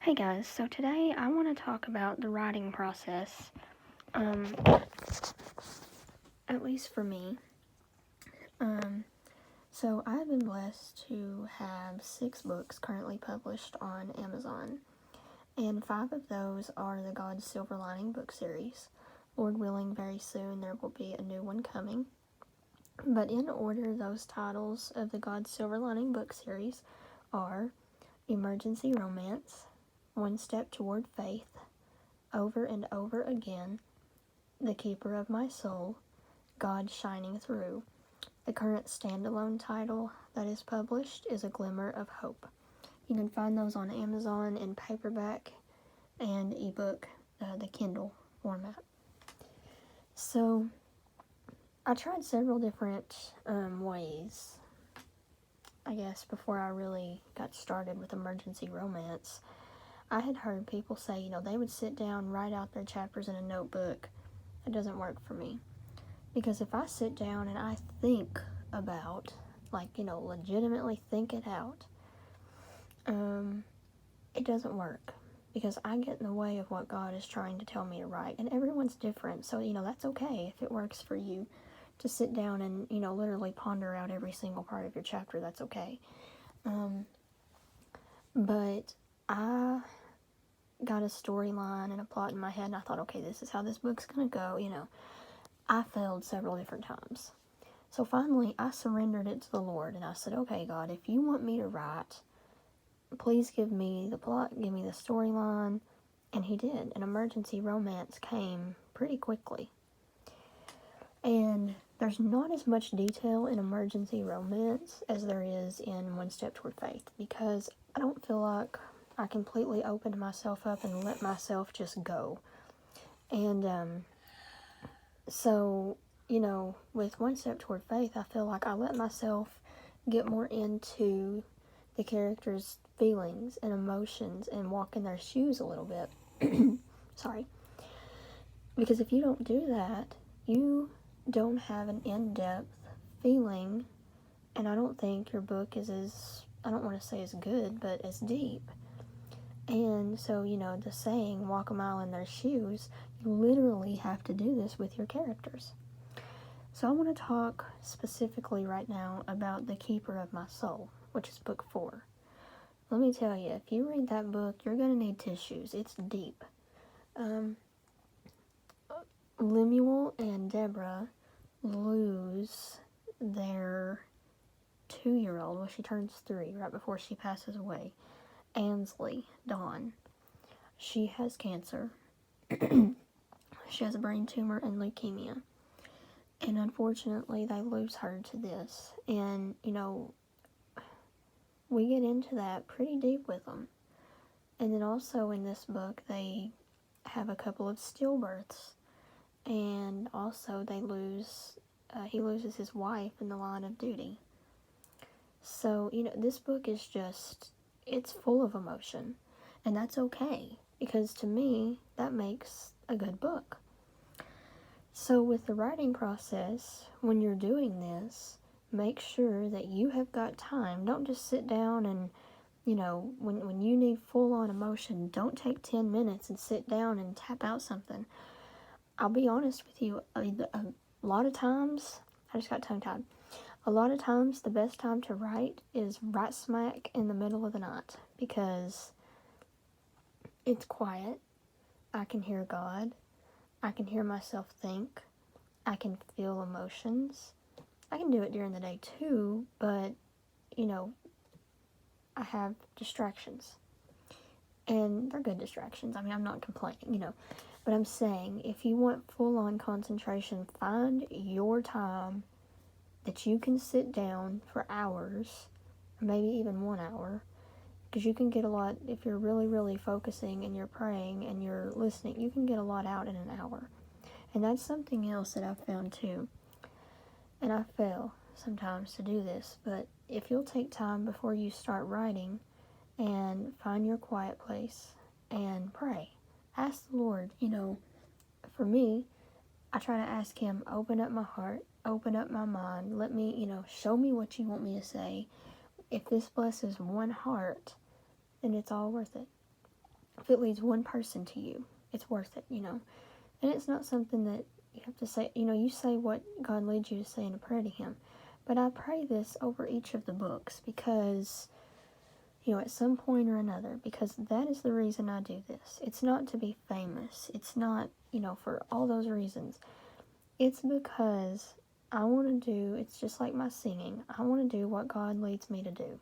Hey guys, so today I want to talk about the writing process. Um, at least for me. So I've been blessed to have 6 books currently published on Amazon, and 5 of those are the God's Silver Lining book series. Lord willing, very soon there will be a new one coming. But in order, those titles of the God's Silver Lining book series are Emergency Romance, One Step Toward Faith, Over and Over Again, The Keeper of My Soul, God Shining Through. The current standalone title that is published is A Glimmer of Hope. You can find those on Amazon in paperback and ebook, the Kindle format. So, I tried several different ways, I guess, before I really got started with emergency romance. I had heard people say, they would sit down, write out their chapters in a notebook. It doesn't work for me. Because if I sit down and I think about, legitimately think it out, it doesn't work. Because I get in the way of what God is trying to tell me to write. And everyone's different, so, that's okay if it works for you to sit down and, literally ponder out every single part of your chapter. That's okay. But I got a storyline and a plot in my head, and I thought, okay, this is how this book's gonna go, I failed several different times. So finally, I surrendered it to the Lord, and I said, okay, God, if you want me to write, please give me the plot, give me the storyline. And he did. An emergency romance came pretty quickly. And there's not as much detail in emergency romance as there is in One Step Toward Faith, because I don't feel like I completely opened myself up and let myself just go. And so, with One Step Toward Faith, I feel like I let myself get more into the characters' feelings and emotions and walk in their shoes a little bit. Sorry. Because if you don't do that, you don't have an in-depth feeling, and I don't think your book is I don't want to say as good, but as deep. And so, the saying, walk a mile in their shoes, you literally have to do this with your characters. So I want to talk specifically right now about The Keeper of My Soul, which is book 4. Let me tell you, if you read that book, you're going to need tissues. It's deep. Lemuel and Deborah lose their 2-year-old, well, she turns 3 right before she passes away, Ansley Dawn. She has cancer. She has a brain tumor and leukemia. And unfortunately, they lose her to this. And, we get into that pretty deep with them. And then also in this book, they have a couple of stillbirths. And also he loses his wife in the line of duty. So, this book is it's full of emotion. And that's okay, because to me, that makes a good book. So with the writing process, when you're doing this, make sure that you have got time. Don't just sit down and, when you need full-on emotion, don't take 10 minutes and sit down and tap out something. I'll be honest with you, a lot of times, I just got tongue-tied. A lot of times, the best time to write is right smack in the middle of the night, because it's quiet. I can hear God. I can hear myself think. I can feel emotions. I can do it during the day too, but, I have distractions. And they're good distractions. I mean, I'm not complaining, But I'm saying, if you want full-on concentration, find your time that you can sit down for hours, or maybe even 1 hour, because you can get a lot, if you're really, really focusing and you're praying and you're listening, you can get a lot out in an hour. And that's something else that I've found too. And I fail sometimes to do this, but if you'll take time before you start writing and find your quiet place and pray, ask the Lord, for me, I try to ask him, open up my heart, open up my mind, let me, show me what you want me to say. If this blesses one heart, then it's all worth it. if it leads one person to you, it's worth it, you know. And it's not something that you have to say, you know, you say what God leads you to say in a prayer to Him. But I pray this over each of the books because, you know, at some point or another, because that is the reason I do this. It's not to be famous. It's not, you know, for all those reasons. It's because I want to do, it's just like my singing. I want to do what God leads me to do.